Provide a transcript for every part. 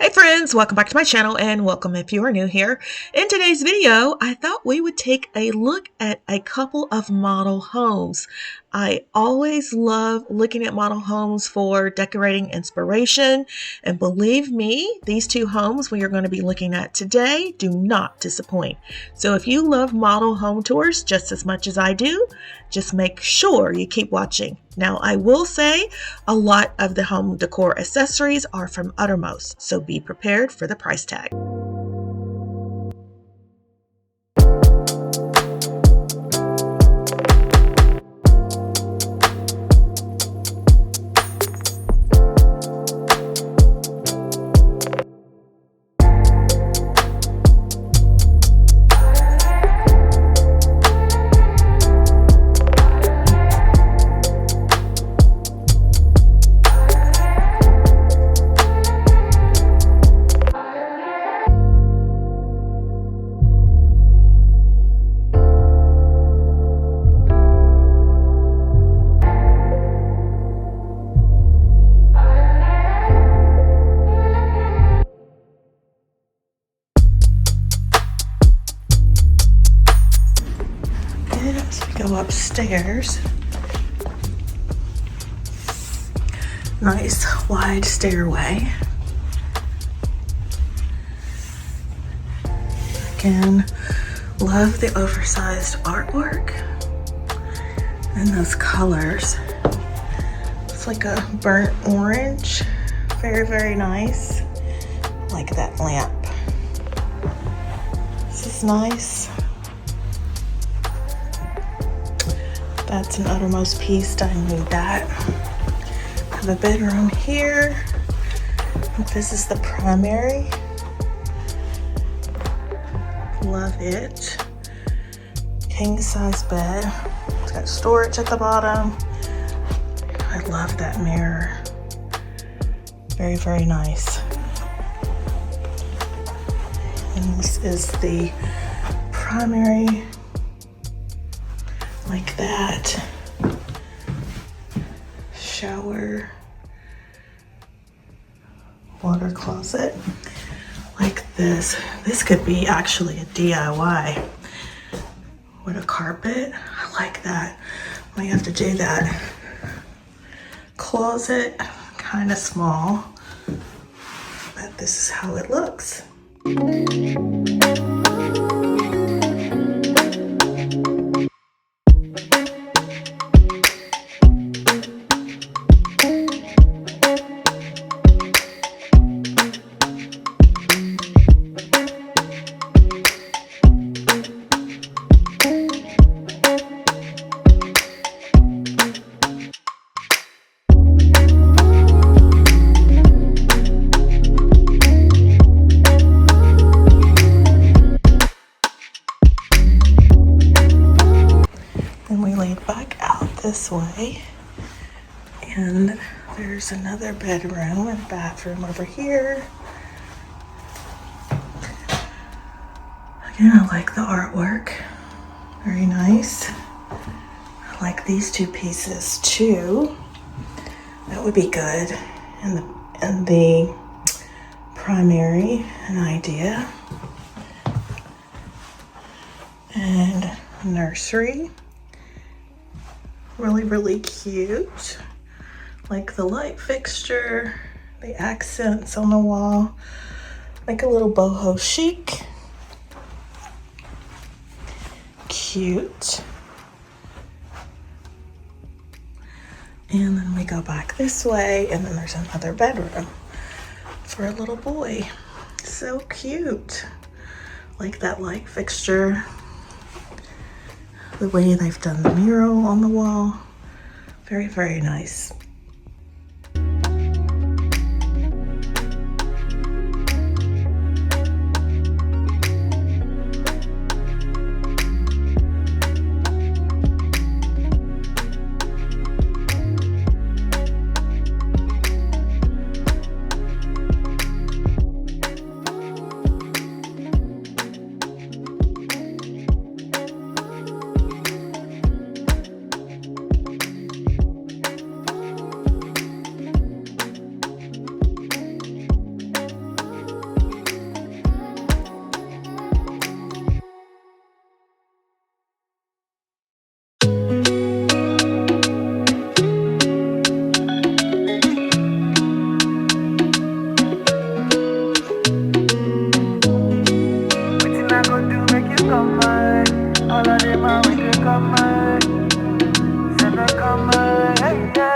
Hey friends, welcome back to my channel and welcome if you are new here. In today's video, I thought we would take a look at a couple of model homes. I always love looking at model homes for decorating inspiration, and believe me, these two homes we are going to be looking at today do not disappoint. So if you love model home tours just as much as I do, just make sure you keep watching. Now, I will say a lot of the home decor accessories are from Uttermost, so be prepared for the price tag. As we go upstairs, nice wide stairway. Again, love the oversized artwork and those colors. It's like a burnt orange, very, very nice. Like that lamp. This is nice. That's an Uttermost piece, I need that. Have a bedroom here. This is the primary. Love it. King size bed. It's got storage at the bottom. I love that mirror. Very, very nice. And this is the primary. Like that. Shower. Water closet. Like this. This could be actually a DIY. With a carpet. I like that. Might have to do that. Closet. Kind of small. But this is how it looks. And we laid back out this way, and there's another bedroom and bathroom over here. Again, I like the artwork, very nice. I like these two pieces too. That would be good. And the primary, an idea, and nursery. Really, really cute. Like the light fixture, the accents on the wall, like a little boho chic. Cute. And then we go back this way, and then there's another bedroom for a little boy. So cute. Like that light fixture. The way they've done the mural on the wall. Very, very nice.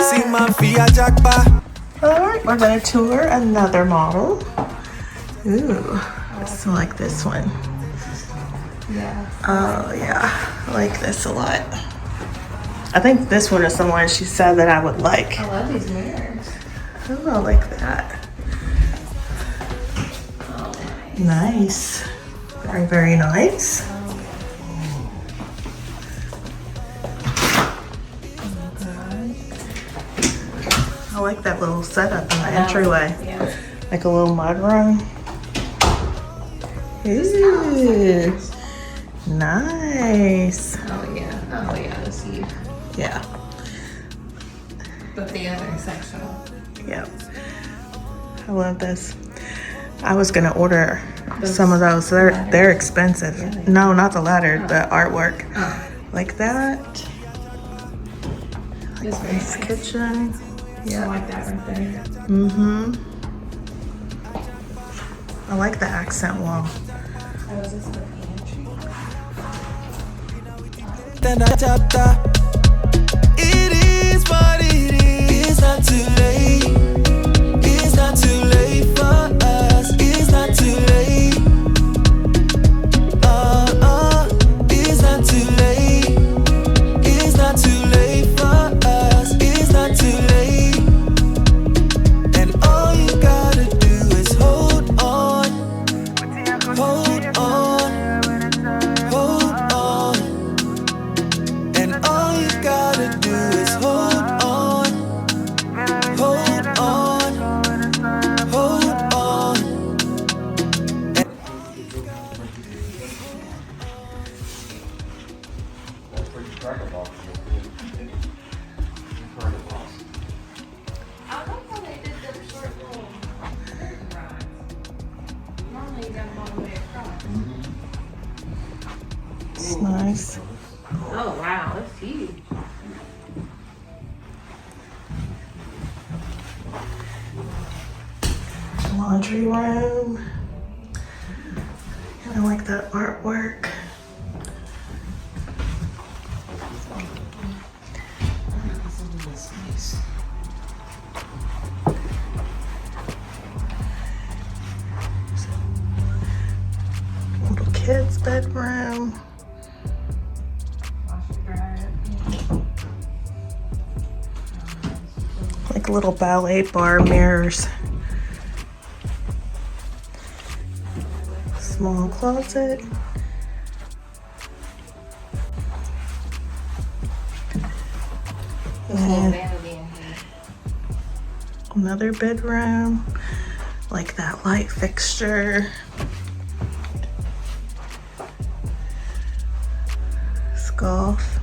See my Fiat jackpot. Alright, we're going to tour another model. Ooh, I still like this one. Yeah. Oh yeah, I like this a lot. I think this one is the one she said that I would like. I love these mirrors. Oh, I like that. Oh, Nice. Very, very nice. I like that little setup in the entryway. Yeah. Like a little mud room. Ooh, nice. Oh yeah, the seat. Yeah, But the other sectional. yeah. I love this. I was gonna order some of those. They're expensive. Really? No, not the ladder, the artwork. Oh, Like that. it's very This nice. kitchen. I Yeah. like that right there. Mm-hmm. I like the accent wall. Oh, is this the pantry? Then I tapped that. It is what it is. It's not too late. It's not too late for us. It's not too late. It's not too late. It's not too late for us. It's not too late. And all you gotta do is hold on. Hold on. Hold on. And all you gotta do is hold on. Hold on. Hold on. I like how they did the short little curtain rods. Normally you got them all the way across. It's nice. Oh wow, that's huge. Laundry room. And I like that artwork. Little kids' bedroom. Wash and dryer. Like little ballet bar mirrors. Small closet. This little And vanity in here. another bedroom. Like that light fixture. Scarf.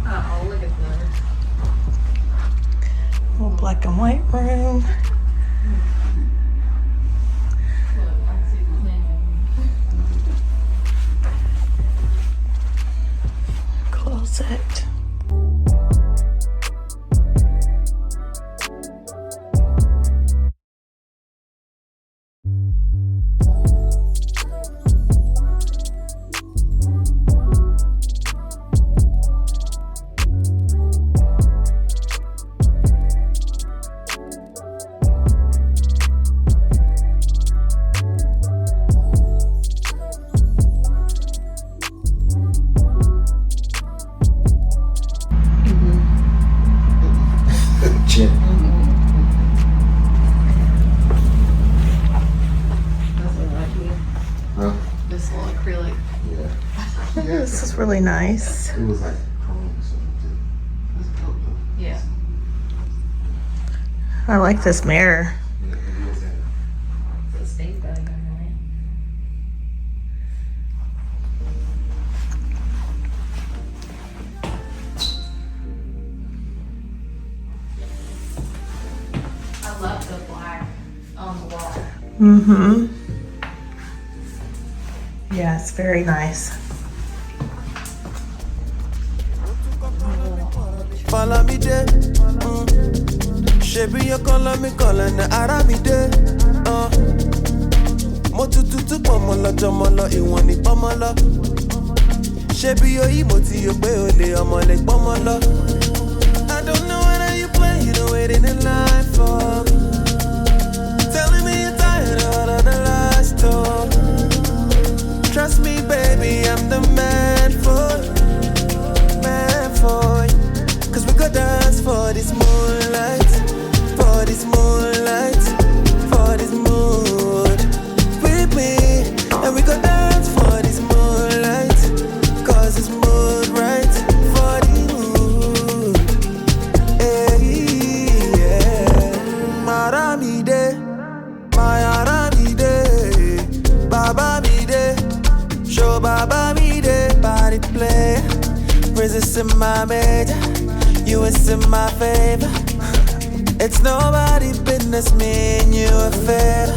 Oh, look at this. Little black and white room. Look, I see the menu. Closet. Chin. This is lucky. Huh? This little acrylic. Yeah. This is really nice. It was like chrome or something too. That's dope though. Yeah. I like this mirror. Yeah, it is that. It's a state bag on it. I love the black on the wall. Mm-hmm. Yeah, it's very nice. Follow me there. Shebi you calling me calling the Aramide. Mo tutu pomolo jomolo iwoni pomolo. Shebi yo imoti yo pe ole omole pomolo. I don't know what you playing or waiting in line for. Telling me you're tired of all of the last talk. Trust me, baby, I'm the man for you. Cause we could dance for this moonlight, for this moonlight, for this mood with me. And we could dance for this moonlight, cause it's mood right for the mood. Hey, yeah. Maramide, my Aramide, Baba Mide, show Baba Mide, body play. Resisting my major, you is in my favor. It's nobody's business, me and you a favor.